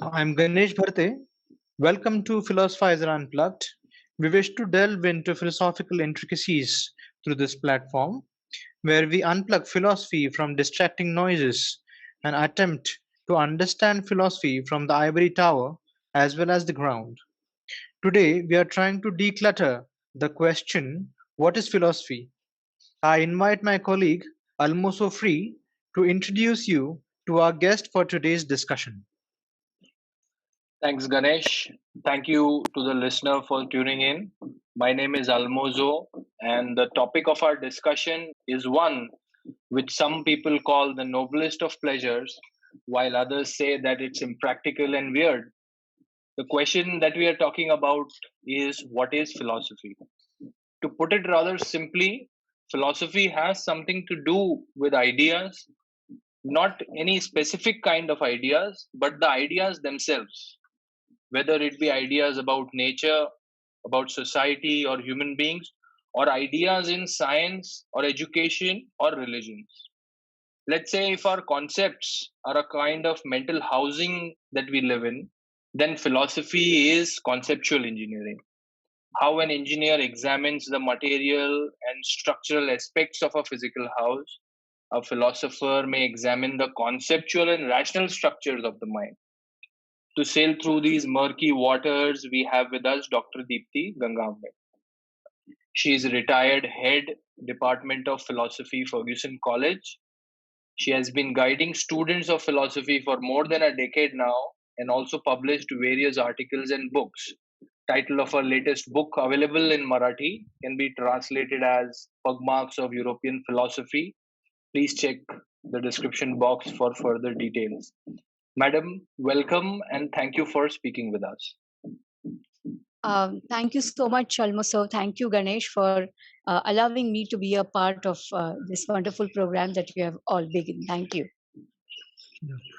So I'm Ganesh Bharte. Welcome to Philosophizer Unplugged. We wish to delve into philosophical intricacies through this platform, where we unplug philosophy from distracting noises and attempt to understand philosophy from the ivory tower as well as the ground. Today, we are trying to declutter the question, what is philosophy? I invite my colleague Almoso Free to introduce you to our guest for today's discussion. Thanks, Ganesh. Thank you to the listener for tuning in. My name is Almozo, and the topic of our discussion is one which some people call the noblest of pleasures, while others say that it's impractical and weird. The question that we are talking about is, what is philosophy? To put it rather simply, philosophy has something to do with ideas, not any specific kind of ideas, but the ideas themselves, whether it be ideas about nature, about society or human beings, or ideas in science or education or religions. Let's say if our concepts are a kind of mental housing that we live in, then philosophy is conceptual engineering. How an engineer examines the material and structural aspects of a physical house, a philosopher may examine the conceptual and rational structures of the mind. To sail through these murky waters, we have with us Dr. Deepthi Gangambe. She is retired head Department of Philosophy, Ferguson College. She has been guiding students of philosophy for more than a decade now and also published various articles and books. Title of her latest book, available in Marathi, can be translated as Pugmarks of European Philosophy. Please check the description box for further details. Madam, welcome and thank you for speaking with us. Thank you so much, Almoso. Thank you, Ganesh, for allowing me to be a part of this wonderful program that you have all begun. Thank you.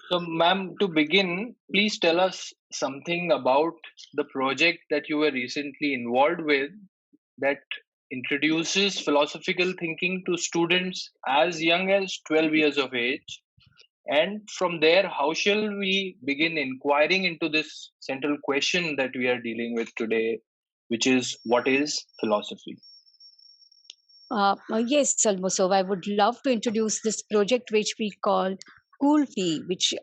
So, ma'am, to begin, please tell us something about the project that you were recently involved with that introduces philosophical thinking to students as young as 12 years of age. And from there, how shall we begin inquiring into this central question that we are dealing with today, which is what is philosophy? Yes, Almoso, I would love to introduce this project which we call Cool Fee, which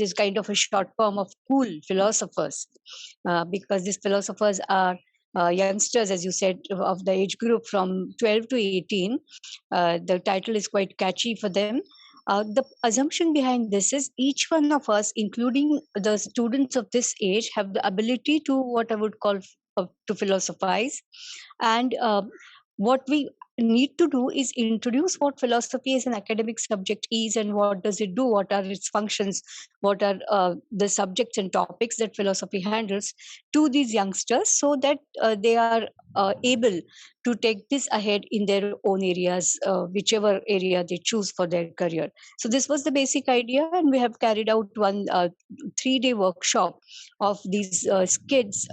is kind of a short form of cool philosophers, because these philosophers are youngsters, as you said, of the age group from 12 to 18. The title is quite catchy for them. The assumption behind this is each one of us, including the students of this age, have the ability to what I would call to philosophize, and what we need to do is introduce what philosophy as an academic subject is and what does it do, what are its functions, what are the subjects and topics that philosophy handles to these youngsters, so that they are able to take this ahead in their own areas, whichever area they choose for their career. So this was the basic idea, and we have carried out one 3-day workshop of these kids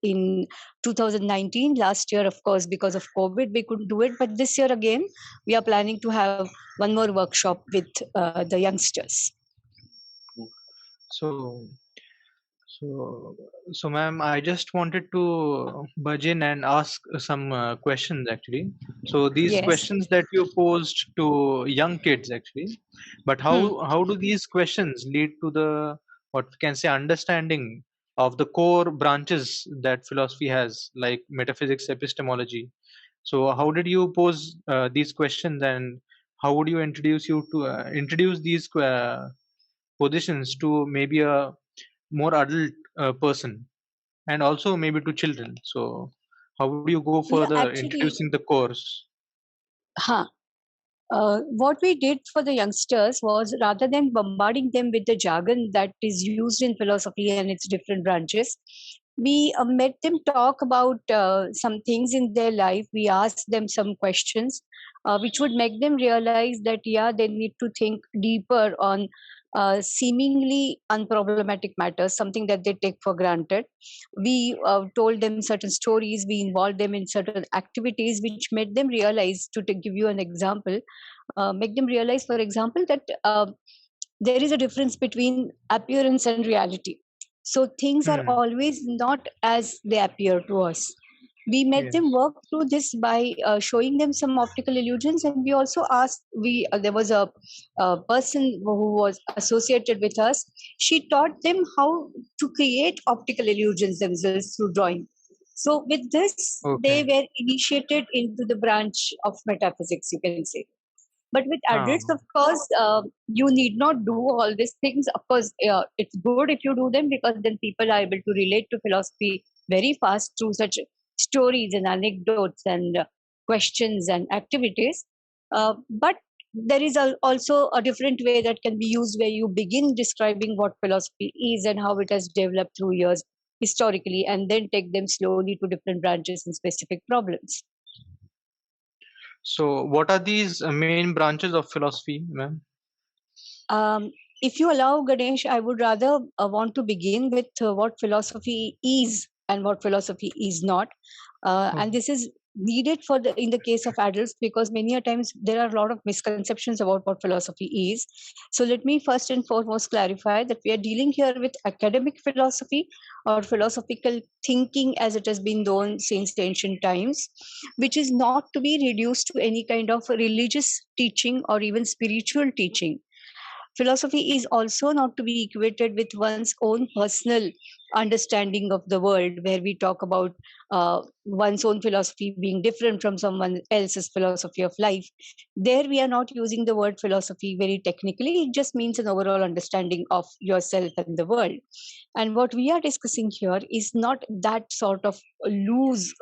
in 2019. Last year, of course, because of COVID, we couldn't do it, but this year again we are planning to have one more workshop with the youngsters. So, so, ma'am, I just wanted to budge in and ask some questions actually. So these Yes. questions that you posed to young kids actually, but Hmm. how do these questions lead to the what we can say understanding of the core branches that philosophy has, like metaphysics, epistemology? So how did you pose these questions, and how would you introduce these positions to maybe a more adult person, and also maybe to children? So how would you go Yeah, further actually, introducing the course? huh. What we did for the youngsters was, rather than bombarding them with the jargon that is used in philosophy and its different branches, we made them talk about some things in their life. We asked them some questions which would make them realize that, yeah, they need to think deeper on seemingly unproblematic matters, something that they take for granted. We told them certain stories, we involved them in certain activities which made them realize, to give you an example, make them realize, for example, that there is a difference between appearance and reality. So things are Hmm. always not as they appear to us. We made Yes. them work through this by showing them some optical illusions, and we also asked. There was a person who was associated with us. She taught them how to create optical illusions themselves through drawing. So with this, they Okay. were initiated into the branch of metaphysics, you can say. But with adults, Ah. of course, you need not do all these things. Of course, it's good if you do them, because then people are able to relate to philosophy very fast through such stories and anecdotes and questions and activities. But there is also a different way that can be used, where you begin describing what philosophy is and how it has developed through years historically, and then take them slowly to different branches and specific problems. So, what are these main branches of philosophy, ma'am? Um, if you allow, Ganesh, I would rather want to begin with what philosophy is and what philosophy is not. And Okay. this is needed for the in the case of adults, because many a times there are a lot of misconceptions about what philosophy is. So let me first and foremost clarify that we are dealing here with academic philosophy, or philosophical thinking as it has been known since the ancient times, which is not to be reduced to any kind of religious teaching or even spiritual teaching. Philosophy is also not to be equated with one's own personal understanding of the world, where we talk about one's own philosophy being different from someone else's philosophy of life. There, we are not using the word philosophy very technically, it just means an overall understanding of yourself and the world. And what we are discussing here is not that sort of loose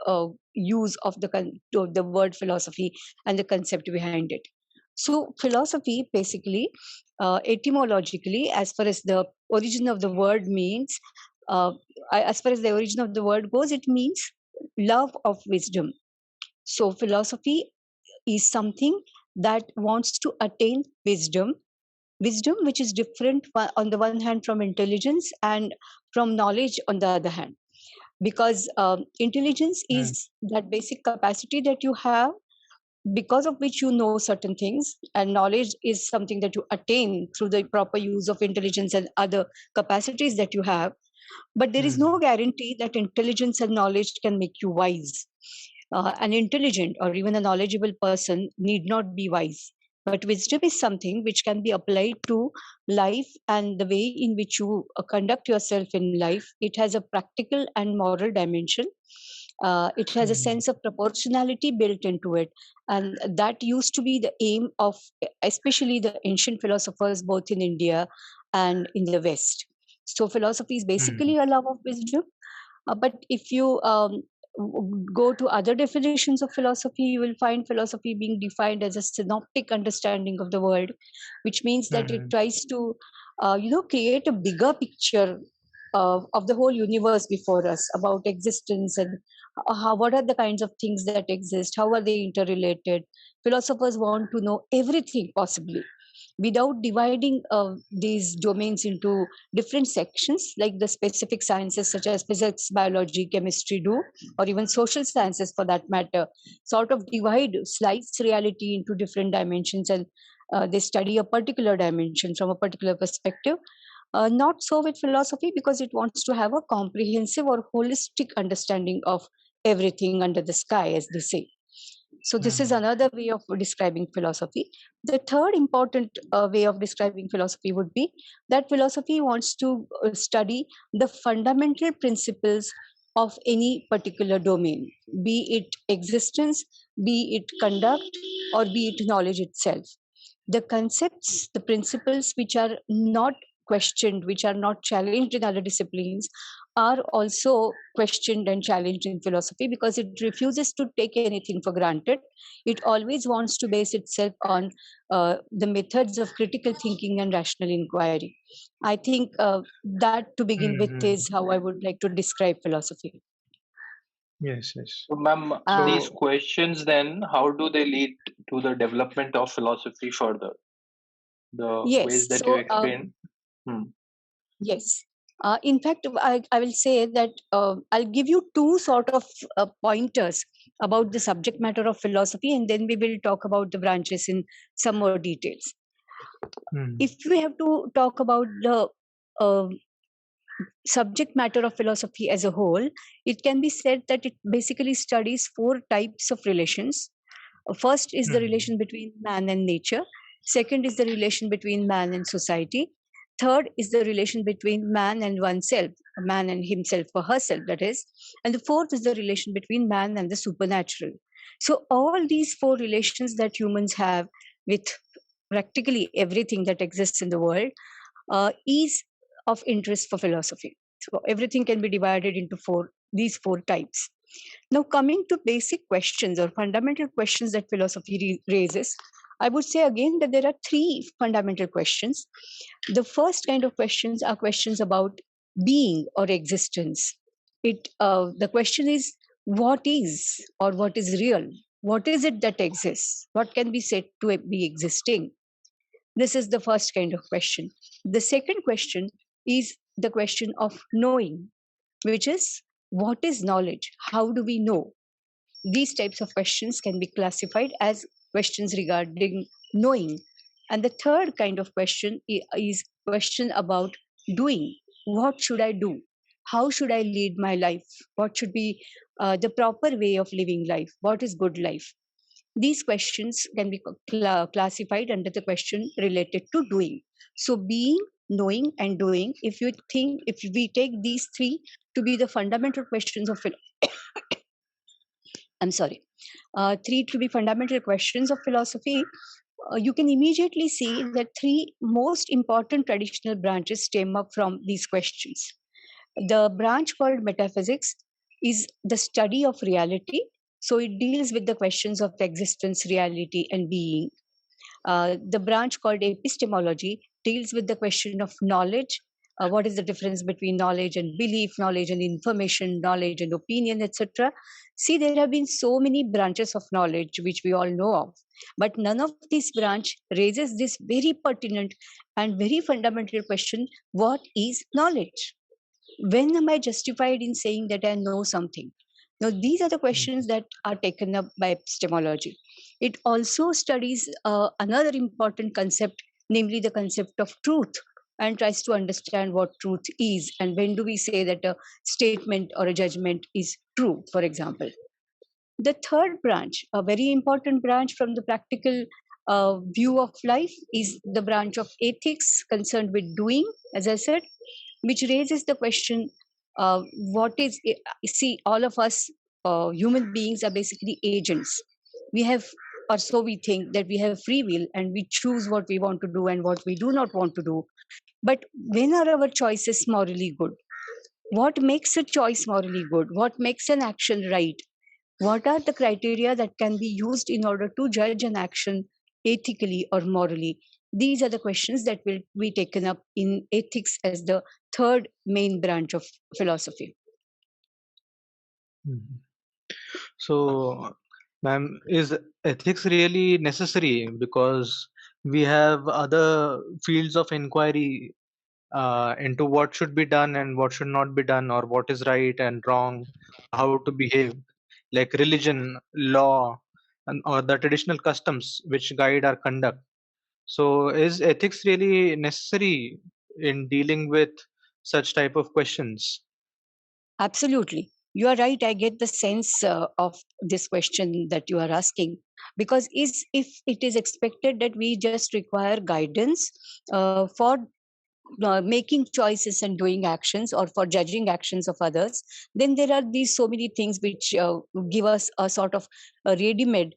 use of the word philosophy and the concept behind it. So, philosophy basically, etymologically, as far as the origin of the word means, uh, as far as the origin of the word goes, it means love of wisdom. So, philosophy is something that wants to attain wisdom, wisdom which is different on the one hand from intelligence, and from knowledge on the other hand. Because intelligence Hmm. is that basic capacity that you have, because of which you know certain things, and knowledge is something that you attain through the proper use of intelligence and other capacities that you have. But there is Hmm. no guarantee that intelligence and knowledge can make you wise. An intelligent or even a knowledgeable person need not be wise, but wisdom is something which can be applied to life and the way in which you conduct yourself in life. It has a practical and moral dimension. It has a Hmm. sense of proportionality built into it, and that used to be the aim of especially the ancient philosophers both in India and in the West. So philosophy is Hmm. basically a love of wisdom. But if you go to other definitions of philosophy, you will find philosophy being defined as a synoptic understanding of the world, which means that it Hmm. tries to, create a bigger picture of the whole universe before us, about existence, and what are the kinds of things that exist, how are they interrelated. Philosophers want to know everything possibly, without dividing these domains into different sections like the specific sciences such as physics, biology, chemistry do, or even social sciences for that matter, sort of slice reality into different dimensions, and they study a particular dimension from a particular perspective. Not so with philosophy, because it wants to have a comprehensive or holistic understanding of everything under the sky, as they say. So, this is Hmm. another way of describing philosophy. The third important way of describing philosophy would be that philosophy wants to study the fundamental principles of any particular domain, be it existence, be it conduct, or be it knowledge itself. The concepts, the principles which are not questioned, which are not challenged in other disciplines, are also questioned and challenged in philosophy, because it refuses to take anything for granted. It always wants to base itself on the methods of critical thinking and rational inquiry. I think that to begin with Hmm. is how I would like to describe philosophy. Yes, yes. So, ma'am, these So, questions then, how do they lead to the development of philosophy further? The ways Yes, that you so explain. Hmm. yes. In fact, I will say that I'll give you two sort of pointers about the subject matter of philosophy, and then we will talk about the branches in some more details. hmm. If we have to talk about the uh, subject matter of philosophy as a whole, it can be said that it basically studies four types of relations. First is the Hmm. relation between man and nature. Second is the relation between man and society. Third is the relation between man and oneself, man and himself or herself, that is. And the fourth is the relation between man and the supernatural. So, all these four relations that humans have with practically everything that exists in the world is of interest for philosophy. So, everything can be divided into these four types. Now, coming to basic questions or fundamental questions that philosophy raises, I would say again that there are three fundamental questions. The first kind of questions are questions about being or existence. The question is, what is or what is real? What is it that exists? What can be said to be existing? This is the first kind of question. The second question is the question of knowing, which is, what is knowledge? How do we know? These types of questions can be classified as questions regarding knowing. And the third kind of question is question about doing. What should I do? How should I lead my life? What should be the proper way of living life? What is good life? These questions can be classified under the question related to doing. So, being, knowing, and doing, if we take these three to be the fundamental questions of I'm sorry, three to be fundamental questions of philosophy, you can immediately see that three most important traditional branches stem up from these questions. The branch called metaphysics is the study of reality. So it deals with the questions of existence, reality, and being. The branch called epistemology deals with the question of knowledge. What is the difference between knowledge and belief, knowledge and information, knowledge and opinion, etc. See, there have been so many branches of knowledge which we all know of, but none of this branch raises this very pertinent and very fundamental question: what is knowledge? When am I justified in saying that I know something? Now, these are the questions that are taken up by epistemology. It also studies another important concept, namely the concept of truth, and tries to understand what truth is and when do we say that a statement or a judgment is true, for example. The third branch, a very important branch from the practical view of life, is the branch of ethics concerned with doing, as I said, which raises the question what is see, all of us human beings are basically agents. We have, or so we think, that we have free will and we choose what we want to do and what we do not want to do. But when are our choices morally good? What makes a choice morally good? What makes an action right? What are the criteria that can be used in order to judge an action ethically or morally? These are the questions that will be taken up in ethics as the third main branch of philosophy. Mhm. So, ma'am, is ethics really necessary? Because we have other fields of inquiry into what should be done and what should not be done, or what is right and wrong, how to behave, like religion, law, and or the traditional customs which guide our conduct. So, is ethics really necessary in dealing with such type of questions? Absolutely. You are right. I get the sense of this question that you are asking. Because if it is expected that we just require guidance for making choices and doing actions or for judging actions of others, then there are these so many things which give us a sort of a ready-made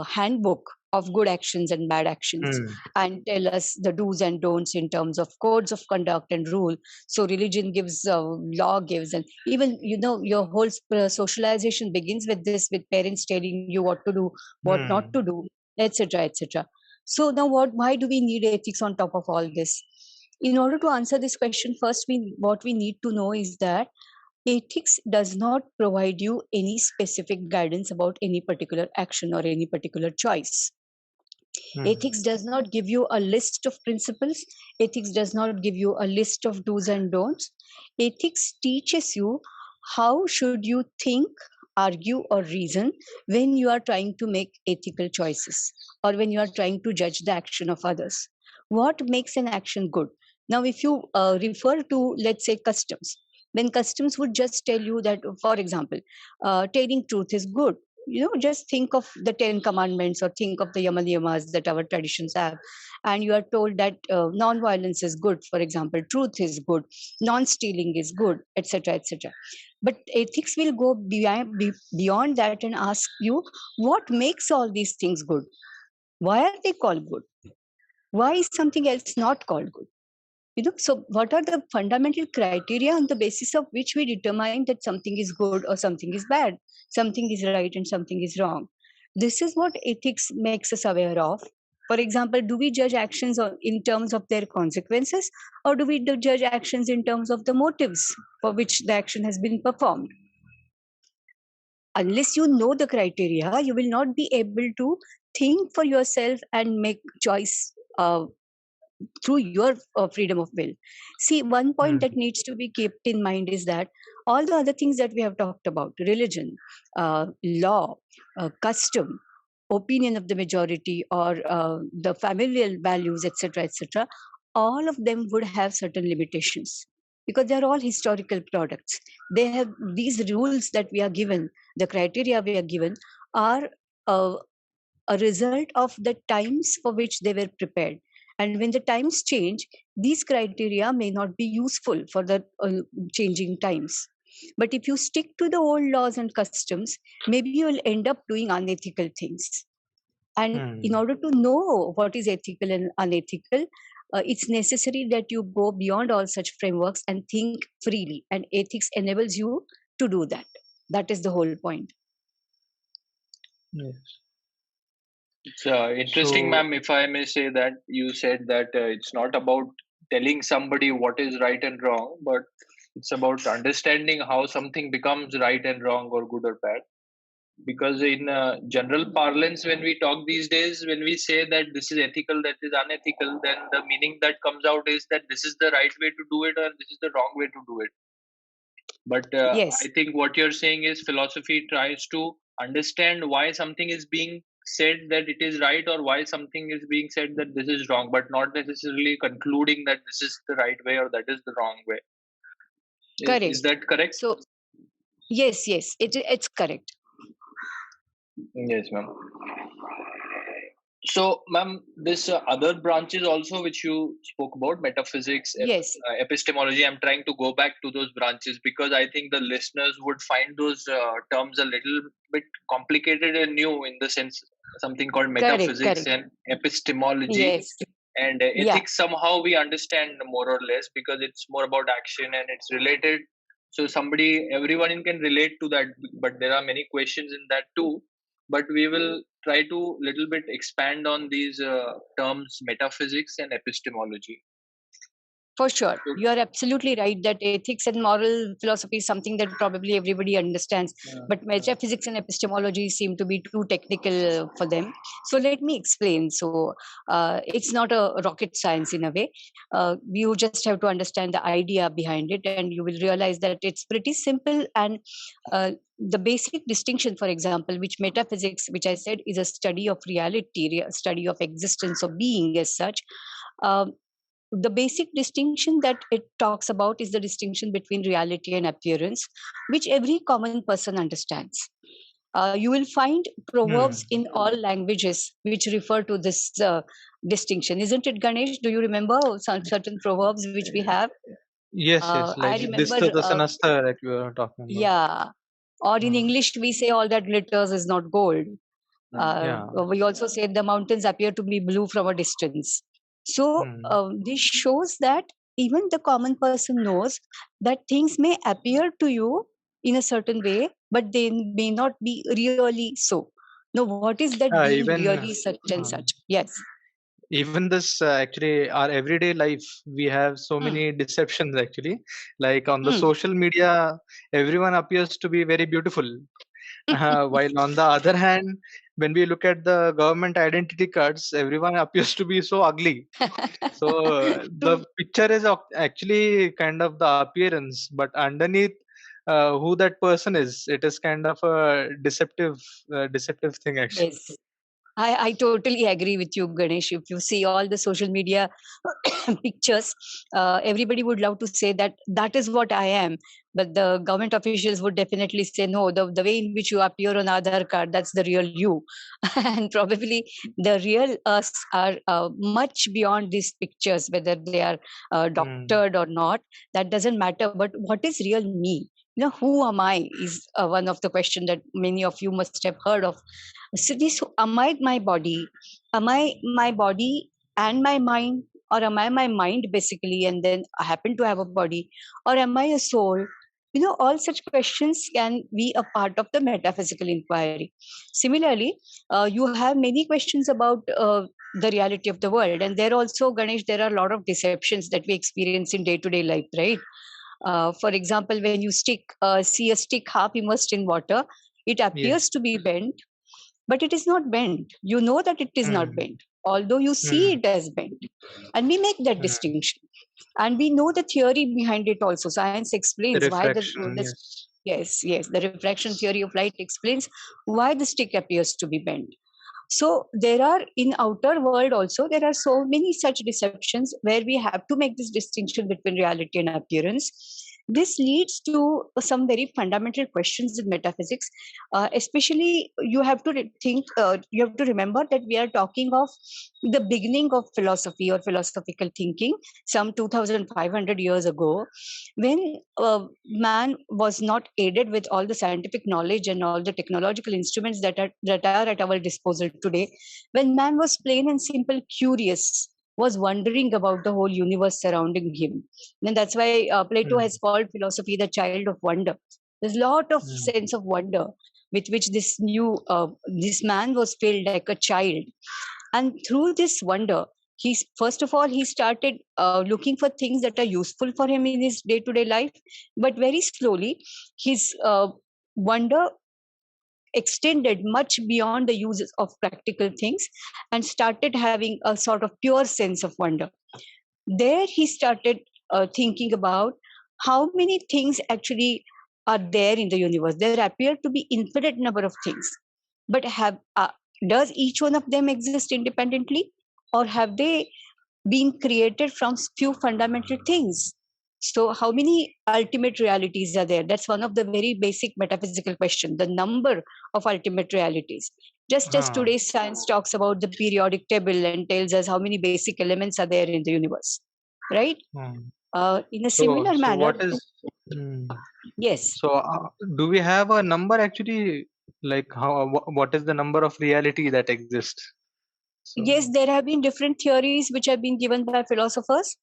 handbook of good actions and bad actions Hmm. and tell us the do's and don'ts in terms of codes of conduct and rule. So religion gives, law gives, and even your whole socialization begins with this, with parents telling you what to do, what not Hmm. to do, etc., etc. So now why do we need ethics on top of all this? In order to answer this question, first what we need to know is that ethics does not provide you any specific guidance about any particular action or any particular choice. Hmm. Ethics does not give you a list of principles. Ethics does not give you a list of do's and don'ts. Ethics teaches you how should you think, argue, or reason when you are trying to make ethical choices or when you are trying to judge the action of others. What makes an action good? Now, if you refer to, let's say, customs, then customs would just tell you that, for example, telling truth is good. Just think of the 10 commandments or think of the Yamas that our traditions have. And you are told that non-violence is good, for example, truth is good, non-stealing is good, etc., etc. But ethics will go beyond that and ask you, what makes all these things good? Why are they called good? Why is something else not called good? So what are the fundamental criteria on the basis of which we determine that something is good or something is bad, something is right and something is wrong? This is what ethics makes us aware of. For example, do we judge actions in terms of their consequences, or do we judge actions in terms of the motives for which the action has been performed? Unless you know the criteria, you will not be able to think for yourself and make choice through your freedom of will. See, one point that needs to be kept in mind is that all the other things that we have talked about, religion, law, custom, opinion of the majority, or the familial values, etc., etc., all of them would have certain limitations because they are all historical products. They have these rules that we are given, the criteria we are given are uh, a result of the times for which they were prepared. And when the times change, these criteria may not be useful for the changing times. But if you stick to the old laws and customs, maybe you will end up doing unethical things. And in order to know what is ethical and unethical, it's necessary that you go beyond all such frameworks and think freely. And ethics enables you to do that. That is the whole point. Yes. It's interesting, So, ma'am, if I may say that you said that it's not about telling somebody what is right and wrong, but it's about understanding how something becomes right and wrong or good or bad. Because in general parlance, when we talk these days, when we say that this is ethical, that is unethical, then the meaning that comes out is that this is the right way to do it or this is the wrong way to do it. But Yes, I think what you're saying is philosophy tries to understand why something is being said that it is right or why something is being said that this is wrong, but not necessarily concluding that this is the right way or that is the wrong way. Is correct. that correct? So, yes, it's correct. Yes, ma'am. So, ma'am, this other branches also which you spoke about, metaphysics, Yes, epistemology, I'm trying to go back to those branches because I think the listeners would find those terms a little bit complicated and new in the sense something called correct, metaphysics correct. and epistemology. Yes, And yeah, ethics somehow we understand more or less because it's more about action and it's related. So everyone can relate to that, but there are many questions in that too. But we will try to little bit expand on these terms, metaphysics and epistemology. for sure. So, You are absolutely right that ethics and moral philosophy is something that probably everybody understands. But metaphysics and epistemology seem to be too technical for them. So let me explain. So it's not a rocket science in a way. You just have to understand the idea behind it, and you will realize that it's pretty simple. And the basic distinction, for example, which metaphysics, which I said, is a study of reality, study of existence of being as such. Um, the basic distinction that it talks about is the distinction between reality and appearance, which every common person understands. You will find proverbs in all languages which refer to this distinction, isn't it, Ganesh? Do you remember some certain proverbs which we have? yes, yes, I like this remember, is the sanasta that you are talking about. yeah. Or in English, we say all that glitters is not gold. Yeah. We also say the mountains appear to be blue from a distance. So this shows that even the common person knows that things may appear to you in a certain way, but they may not be really so. Now, what is that being Even really such and such? Yes. even this actually our everyday life we have so Hmm. many deceptions actually, like on the Hmm. social media everyone appears to be very beautiful, while on the other hand when we look at the government identity cards everyone appears to be so ugly. So the True. picture is actually kind of the appearance, but underneath who that person is, it is kind of a deceptive thing actually. Yes. I totally agree with you, Ganesh. If you see all the social media pictures, everybody would love to say that that is what I am. But the government officials would definitely say, no, the way in which you appear on Aadhaar card, that's the real you. And probably the real us are much beyond these pictures, whether they are Hmm. doctored or not. That doesn't matter. But what is real me? Who am I is one of the questions that many of you must have heard of. So this, am I my body? Am I my body and my mind, or am I my mind basically, and then I happen to have a body, or am I a soul? All such questions can be a part of the metaphysical inquiry. Similarly, you have many questions about the reality of the world, and there also, Ganesh, there are a lot of deceptions that we experience in day-to-day life, right? For example, when you see a stick half immersed in water, it Yes. appears to be bent, but it is not bent. You know that it is not Hmm. bent, although you see Hmm. it as bent. And we make that Hmm. distinction. And we know the theory behind it also. Science The explains why refraction, the yes. yes, yes, the refraction theory of light explains why the stick appears to be bent. So there are in outer world also, there are so many such deceptions where we have to make this distinction between reality and appearance. This leads to some very fundamental questions in metaphysics. Especially, you have to think, you have to remember that we are talking of the beginning of philosophy or philosophical thinking, some 2,500 years ago, when man was not aided with all the scientific knowledge and all the technological instruments that are at our disposal today. When man was plain and simple curious, was wondering about the whole universe surrounding him. And that's why Plato Hmm. has called philosophy the child of wonder. There's a lot of Hmm. sense of wonder with which this man was filled like a child. And through this wonder, he's first of all he started looking for things that are useful for him in his day to day life. But very slowly, his wonder extended much beyond the uses of practical things, and started having a sort of pure sense of wonder. There he started thinking about how many things actually are there in the universe. There appear to be infinite number of things, but have does each one of them exist independently, or have they been created from few fundamental things? So how many ultimate realities are there? That's one of the very basic metaphysical question, the number of ultimate realities. Just as Huh. today's science talks about the periodic table and tells us how many basic elements are there in the universe, right? Hmm. In a So, similar so manner, what is? Hmm. yes, So, do we have a number actually? Like, what is the number of reality that exists? yes, So, there have been different theories which have been given by philosophers.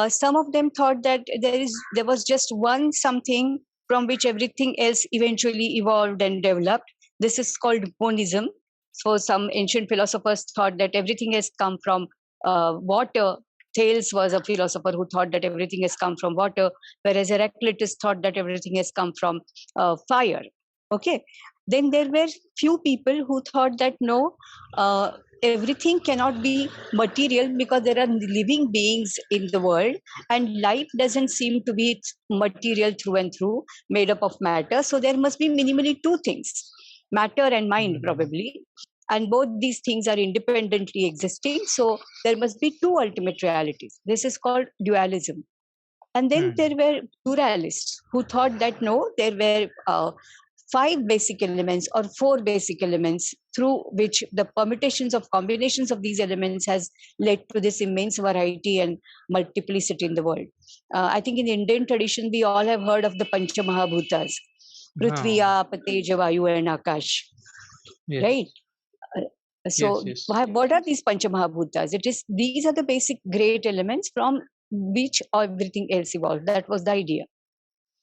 Some of them thought that there was just one something from which everything else eventually evolved and developed. This is called monism. So some ancient philosophers thought that everything has come from water. Thales was a philosopher who thought that everything has come from water, whereas Heraclitus thought that everything has come from fire. Okay. Then there were few people who thought that no, uh, everything cannot be material because there are living beings in the world, and life doesn't seem to be material through and through, made up of matter. So there must be minimally two things, matter and mind, hmm. probably. And both these things are independently existing. So there must be two ultimate realities. This is called dualism. And then Hmm. there were pluralists who thought that no, there were five basic elements or four basic elements through which the permutations of combinations of these elements has led to this immense variety and multiplicity in the world. I think in the Indian tradition, we all have heard of the Pancha Mahabhutas, Prithvi, Huh. Aap, Teja, Vayu, and Akash, Yes. right? Yes. So, Yes. what are these Pancha Mahabhutas? These are the basic great elements from which everything else evolved. That was the idea.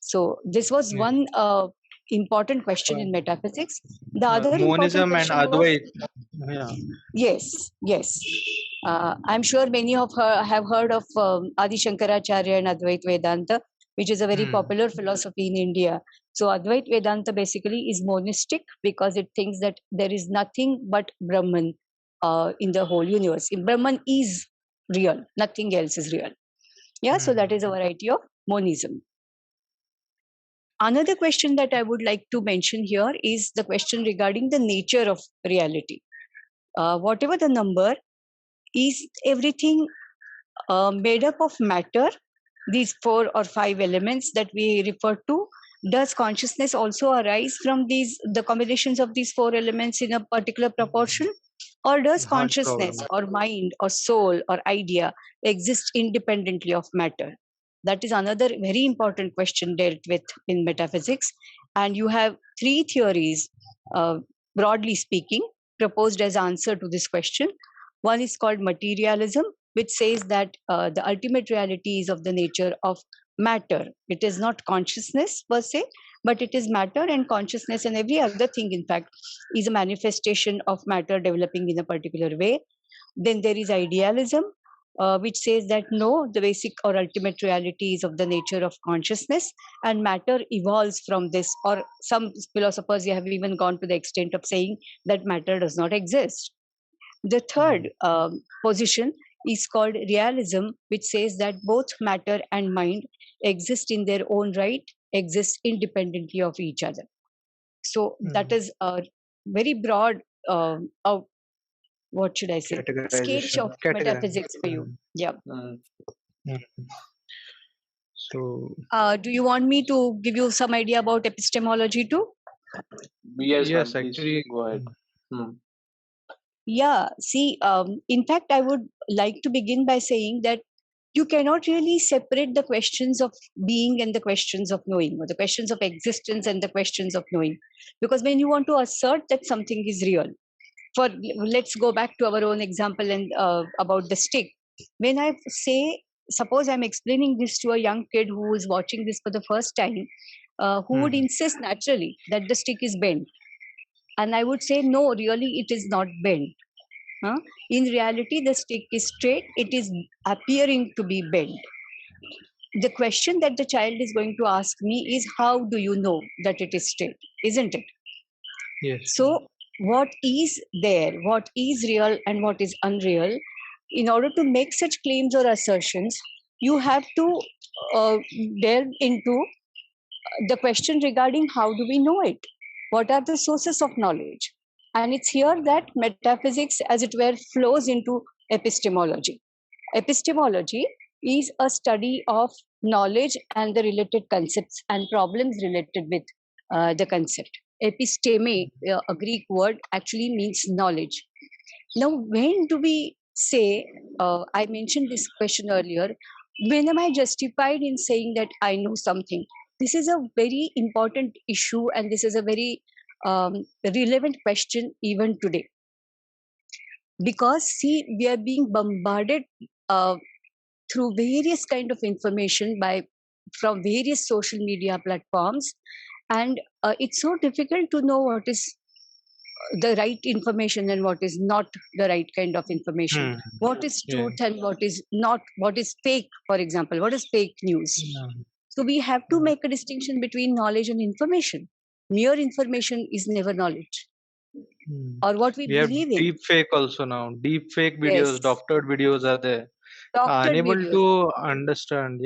So this was Yes. one important question Uh, in metaphysics. The other important Monism and question was, Advait. Yeah. yes, yes. I'm sure many of her have heard of Adi Shankaracharya and Advait Vedanta, which is a very Hmm. popular philosophy in India. So Advait Vedanta basically is monistic because it thinks that there is nothing but Brahman in the whole universe. Brahman is real, nothing else is real. Yeah, so that Hmm. is a variety of monism. Another question that I would like to mention here is the question regarding the nature of reality. whatever the number is, everything made up of matter, these 4 or 5 elements that we refer to. Does consciousness also arise from the combinations of these 4 elements in a particular proportion? Or does Hard consciousness problem. or mind or soul or idea exist independently of matter? That is another very important question dealt with in metaphysics. And you have 3 theories, broadly speaking, proposed as answer to this question. One is called materialism, which says that the ultimate reality is of the nature of matter. It is not consciousness per se, but it is matter, and consciousness and every other thing, in fact, is a manifestation of matter developing in a particular way. Then there is idealism, which says that no, the basic or ultimate reality is of the nature of consciousness, and matter evolves from this. Or some philosophers have even gone to the extent of saying that matter does not exist. The third position is called realism, which says that both matter and mind exist in their own right, exist independently of each other. So that is a very broad, what should I say, sketch Categorization. of metaphysics for you. Yeah. Mm. Mm. So Do you want me to give you some idea about epistemology too? Yes, ma'am. yes, Please actually, go ahead. Hmm. Yeah, see, in fact, I would like to begin by saying that you cannot really separate the questions of being and the questions of knowing, or the questions of existence and the questions of knowing. Because when you want to assert that something is real, for let's go back to our own example and about the stick. When I say, suppose I'm explaining this to a young kid who is watching this for the first time, who would insist naturally that the stick is bent, and I would say, no, really, it is not bent. Huh? In reality, the stick is straight, it is appearing to be bent. The question that the child is going to ask me is, how do you know that it is straight? Isn't it? yes. So, what is there, what is real, and what is unreal? In order to make such claims or assertions, you have to delve into the question regarding how do we know it? What are the sources of knowledge? And it's here that metaphysics, as it were, flows into epistemology. Epistemology is a study of knowledge and the related concepts and problems related with the concept. Episteme, a Greek word, actually means knowledge. Now, when do we say, I mentioned this question earlier, when am I justified in saying that I know something? This is a very important issue, and this is a very relevant question even today. Because, see, we are being bombarded through various kind of information from various social media platforms, and it's so difficult to know what is the right information and what is not the right kind of information, what is Yeah. truth and what is not, what is fake, for example, what is fake news. So we have to make a distinction between knowledge and information. Mere information is never knowledge, or what we have believe in. deep fake also now. Deep fake videos, Yes, doctored videos are there. doctored Unable videos. to understand,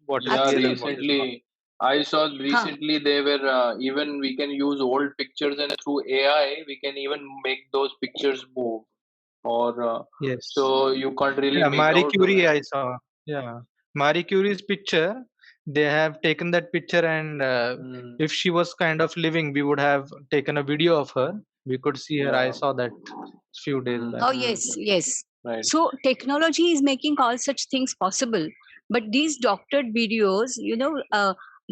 what is Yeah, real and what is not. recently I saw Huh. they were even we can use old pictures and through AI we can even make those pictures move or Yes. so you can't really Yeah, make Marie out. Curie, I saw. Yeah, Marie Curie's picture. They have taken that picture, and Mm, if she was kind of living, we would have taken a video of her. We could see her. I yeah. saw that few days back. Oh, yes, yes. Right. So technology is making all such things possible. But these doctored videos,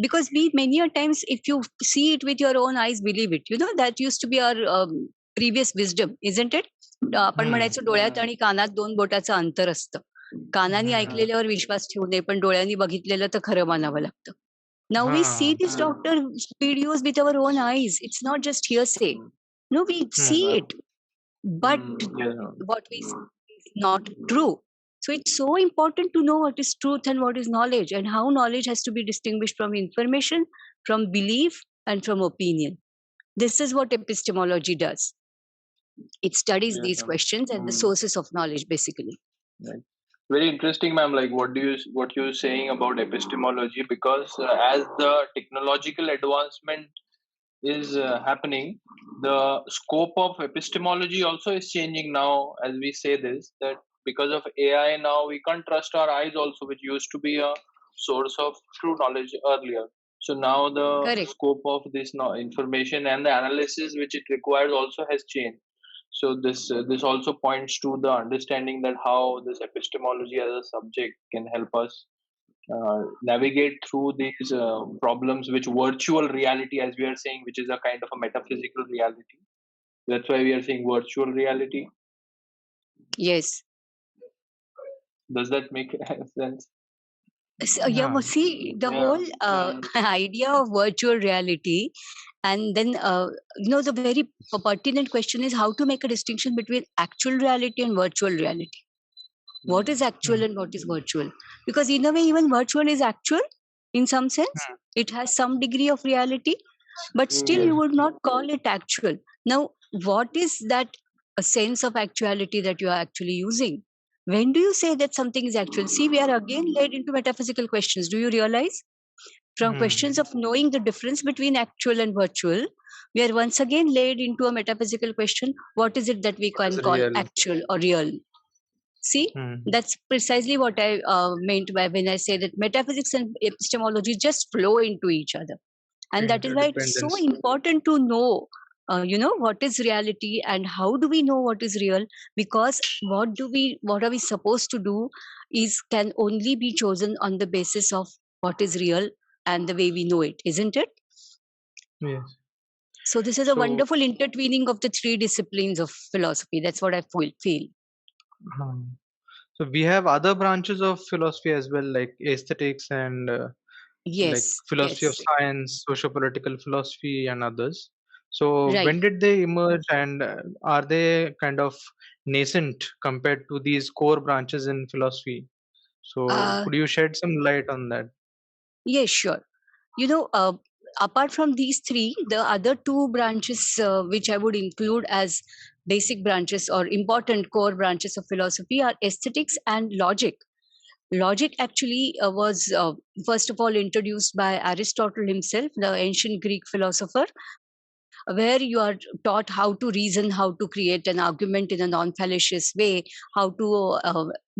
because we many a times, if you see it with your own eyes, believe it. That used to be our previous wisdom, isn't it? आपण म्हणायचो डोळ्यात आणि कानात 2 बोटाचं अंतर असतं. कानाने ऐकलेल्यावर विश्वास ठेवू नये, पण डोळ्यांनी बघितलेलं तर खरं मानावं लागतं. Now we see these doctor videos with our own eyes. It's not just hearsay. No, we see it, but Yeah. what we see is not true. So it's so important to know what is truth and what is knowledge, and how knowledge has to be distinguished from information, from belief, and from opinion. This is what epistemology does. It studies Yes, these ma'am. questions and the sources of knowledge, basically. Right. Very interesting, ma'am. Like what you're saying about epistemology, because as the technological advancement is happening, the scope of epistemology also is changing now. As we say this, that because of AI now we can't trust our eyes also, which used to be a source of true knowledge earlier. So now the Correct. scope of this information and the analysis which it requires also has changed. So this also points to the understanding that how this epistemology as a subject can help us navigate through these problems which virtual reality, as we are saying, which is a kind of a metaphysical reality. That's why we are saying virtual reality. Yes. Does that make sense? So, yeah, Yeah. well, see, the Yeah. whole idea of virtual reality, and then, the very pertinent question is how to make a distinction between actual reality and virtual reality. What is actual and what is virtual? Because in a way, even virtual is actual in some sense. It has some degree of reality, but still Yes. you would not call it actual. Now, what is that a sense of actuality that you are actually using? When do you say that something is actual? See, we are again led into metaphysical questions. Do you realize? From questions of knowing the difference between actual and virtual, we are once again led into a metaphysical question: what is it that we What can is call real? actual or real? See, that's precisely what I meant by when I say that metaphysics and epistemology just flow into each other. And that is why it is so Interdependence. important to know, what is reality and how do we know what is real? Because what are we supposed to do is can only be chosen on the basis of what is real and the way we know it, isn't it? Yes. So this is a So, wonderful intertwining of the three disciplines of philosophy. That's what I feel. um, so we have other branches of philosophy as well, like aesthetics and like Yes, philosophy of yes, science, socio-political philosophy, and others. So right. when did they emerge, and are they kind of nascent compared to these core branches in philosophy? So Uh, could you shed some light on that? yes, sure. You know, apart from these three, the other two branches, which I would include as basic branches or important core branches of philosophy, are aesthetics and logic. Logic actually was, first of all, introduced by Aristotle himself, the ancient Greek philosopher, where you are taught how to reason, how to create an argument in a non-fallacious way, how to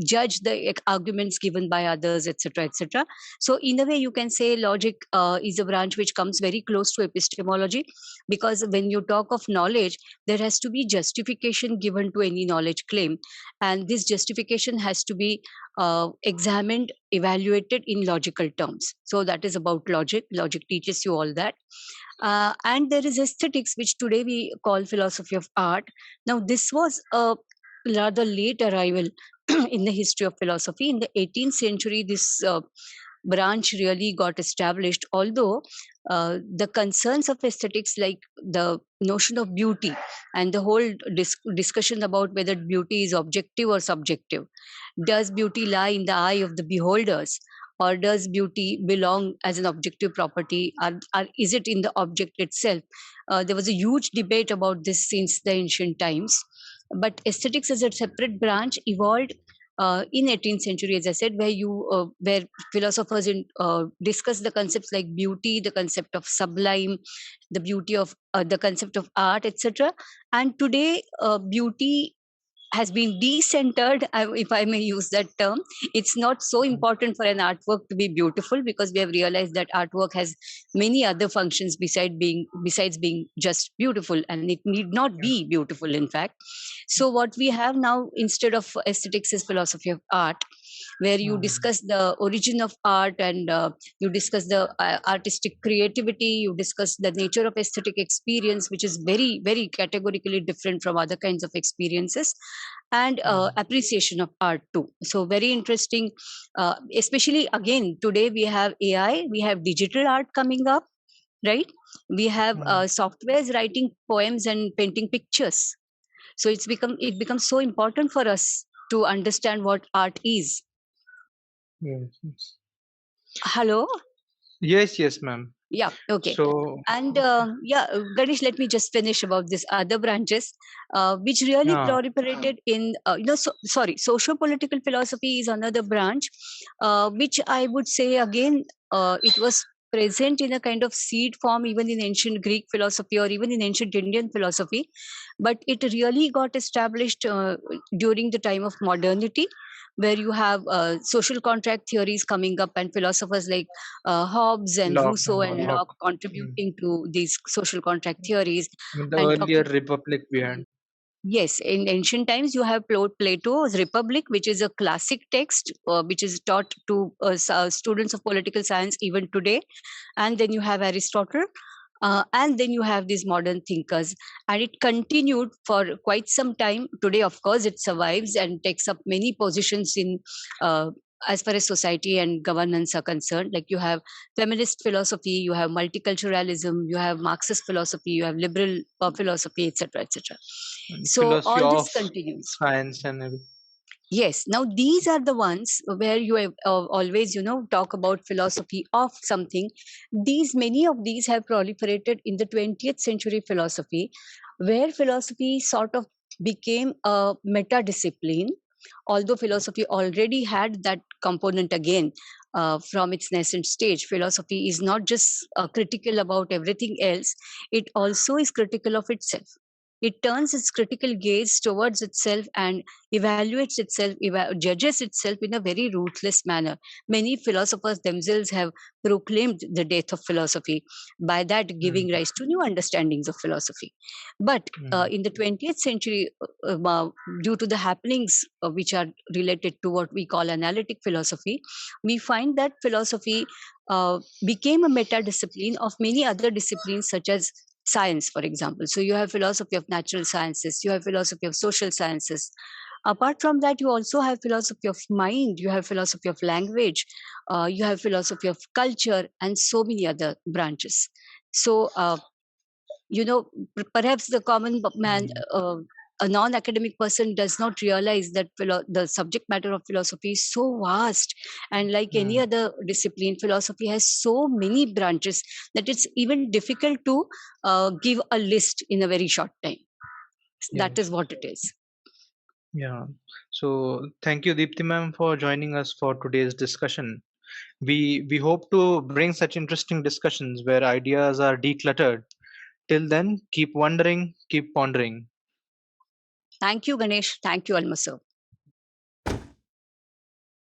judge the arguments given by others, etc., etc. So, in a way, you can say logic is a branch which comes very close to epistemology, because when you talk of knowledge, there has to be justification given to any knowledge claim, and this justification has to be examined, evaluated in logical terms. So, that is about logic. Logic teaches you all that. And there is aesthetics, which today we call philosophy of art. Now, this was a rather late arrival in the history of philosophy. In the 18th century, this branch really got established, although the concerns of aesthetics, like the notion of beauty and the whole discussion about whether beauty is objective or subjective. Does beauty lie in the eye of the beholders, or does beauty belong as an objective property, is it in the object itself? There was a huge debate about this since the ancient times, but aesthetics as a separate branch evolved in 18th century, as I said, where philosophers discuss the concepts like beauty, the concept of sublime, the beauty of the concept of art, etc. And today, beauty has been decentered, if I may use that term. It's not so important for an artwork to be beautiful, because we have realized that artwork has many other functions besides being just beautiful, and it need not be beautiful, in fact. So what we have now instead of aesthetics is philosophy of art, where you discuss the origin of art, and you discuss the artistic creativity, you discuss the nature of aesthetic experience, which is very, very categorically different from other kinds of experiences, and appreciation of art too. So very interesting, especially again today we have AI, we have digital art coming up, right? We have softwares writing poems and painting pictures. So it becomes so important for us to understand what art is. Yes, yes, Hello. yes, ma'am. Yeah, okay. So, And Ganesh, let me just finish about these other branches, which really yeah, proliferated in, socio-political philosophy is another branch, which I would say again, it was present in a kind of seed form even in ancient Greek philosophy or even in ancient Indian philosophy, but it really got established during the time of modernity, where you have social contract theories coming up and philosophers like Hobbes and Locke Rousseau and and all. Locke contributing to these social contract theories In the and earlier talking. Republic we had. Yes, in ancient times, you have Plato's Republic, which is a classic text, which is taught to students of political science even today. And then you have Aristotle, and then you have these modern thinkers. And it continued for quite some time. Today, of course, it survives and takes up many positions in. As far as society and governance are concerned, like you have feminist philosophy, you have multiculturalism, you have Marxist philosophy, you have liberal philosophy, etc., etc. And So philosophy all this of continues. science and everything. Yes. Now these are the ones where you have, always, talk about philosophy of something. Many of these have proliferated in the 20th century philosophy, where philosophy sort of became a meta discipline. Although philosophy already had that component again from its nascent stage, philosophy is not just critical about everything else; it also is critical of itself. It turns its critical gaze towards itself and evaluates itself, judges itself in a very ruthless manner. Many philosophers themselves have proclaimed the death of philosophy, by that Mm, giving rise to new understandings of philosophy. But mm, in the 20th century, due to the happenings which are related to what we call analytic philosophy, we find that philosophy became a meta discipline of many other disciplines, such as science, for example. So you have philosophy of natural sciences, you have philosophy of social sciences. Apart from that, you also have philosophy of mind, you have philosophy of language, you have philosophy of culture, and so many other branches. So perhaps the common man, mm, a non-academic person, does not realize that the subject matter of philosophy is so vast, and like any mm. other discipline, philosophy has so many branches that it's even difficult to give a list in a very short time. That is Yes. what it is. Yeah. So thank you, Deepthi ma'am, for joining us for today's discussion. We hope to bring such interesting discussions where ideas are decluttered. Till then, keep wondering, keep pondering. Thank you, Ganesh. Thank you, Almaso.